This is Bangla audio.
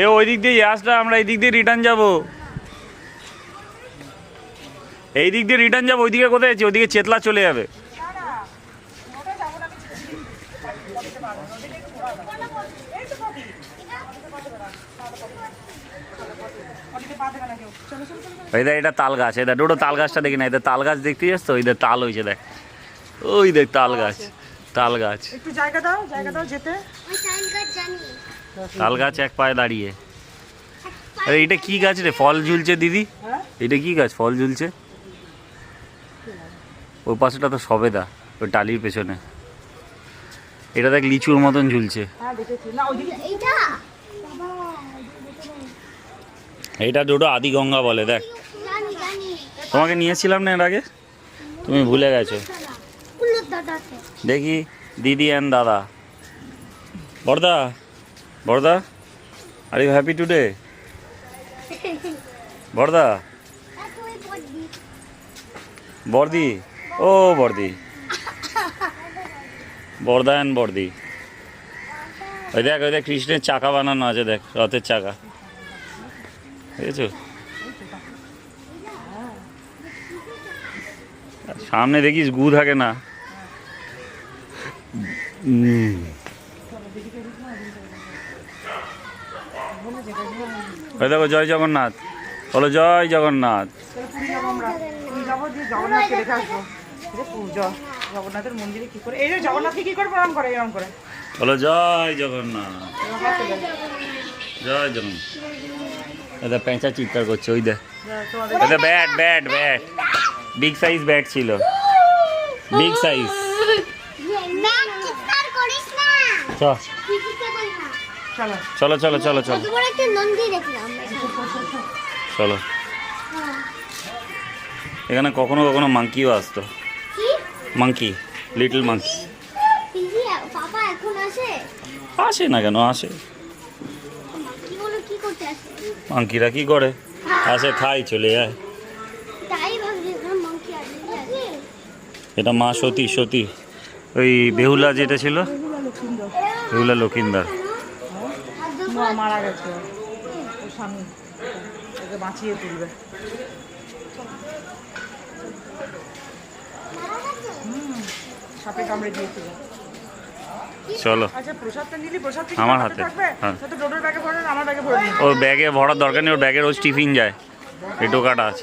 এ ওই দিক দিয়ে আসটা, আমরা এই দিক দিয়ে রিটার্ন যাবো। এই দিক দিয়ে রিটার্ন যাবো। ওইদিকে কোথায় আছে? ওইদিকে চেতলা চলে যাবে। এই দেখ, এটা তাল গাছ। এই দেখ ওটা তাল গাছটা দেখি না, এদের তাল গাছ দেখতে যাস তো? ওই দেখ তাল হয়েছে, দেখ ওই দেখ তাল গাছ, তাল গাছ। একটু জায়গা দাও, জায়গা দাও যেতে। তাল গাছ এক পায়ে দাঁড়িয়ে। আরে এটা কি গাছ রে? ফল ঝুলছে দিদি। এটা কি গাছ? ফল ঝুলছে। ওই পাশেটা তো সবেদা, ওই টালির পেছনে। এটা দেখ লিচুর মতন ঝুলছে। এইটা দুটো আদি গঙ্গা বলে। দেখ, তোমাকে নিয়েছিলাম না এর আগে, তুমি ভুলে গেছো। দেখি দিদি অ্যান্ড দাদা। বড়দা, বড়দা, আর ইউ হ্যাপি টুডে? বড়দা, বর্দি, ও বর্দি, বড়দা অ্যান্ড বর্দি। ওই দেখ, ওই দেখ কৃষ্ণের চাকা বানানো আছে, দেখ রথের চাকা, বুঝেছো? সামনে দেখিস গু থাকে না। ওই দেখো জয় জগন্নাথ, বলো জয় জগন্নাথ। জগন্নাথের মন্দিরে কি করে, এই যে জগন্নাথকে কি করে প্রণাম করে, এরকম করে বলো জয় জগন্নাথ, জয় জগন্নাথ। এটা পেঁচা চিৎকার করছে, ওই দেখ। এটা bat, bat, bat, big size bat ছিল, বিগ সাইজ। চলো চলো চলো চলো চলো। এখানে কখনো কখনো মাংকিও আসতো, মাংকি, লিটল মাংকি। আসে না কেন? আসে। মাংকিরা কি করে? আসে, খাই, চলে যায়। এটা মা সতী, সতী ওই বেহুলা যেটা ছিল, বেহুলা লক্ষিন্দর মারা গেছে, ওর স্বামী ওকে বাঁচিয়ে তুলবে। সাপে কামড়ে দিয়েছিল। চলো, আচ্ছা প্রসাদটা নিলি, প্রসাদ আমার হাতে। হ্যাঁ, ডোডোর ব্যাগে ভরে, আমার ব্যাগে ভরে। ওর ব্যাগে ভরার দরকার নেই, ওর ব্যাগে রোজ টিফিন যায়, এই টোকাটা আছে।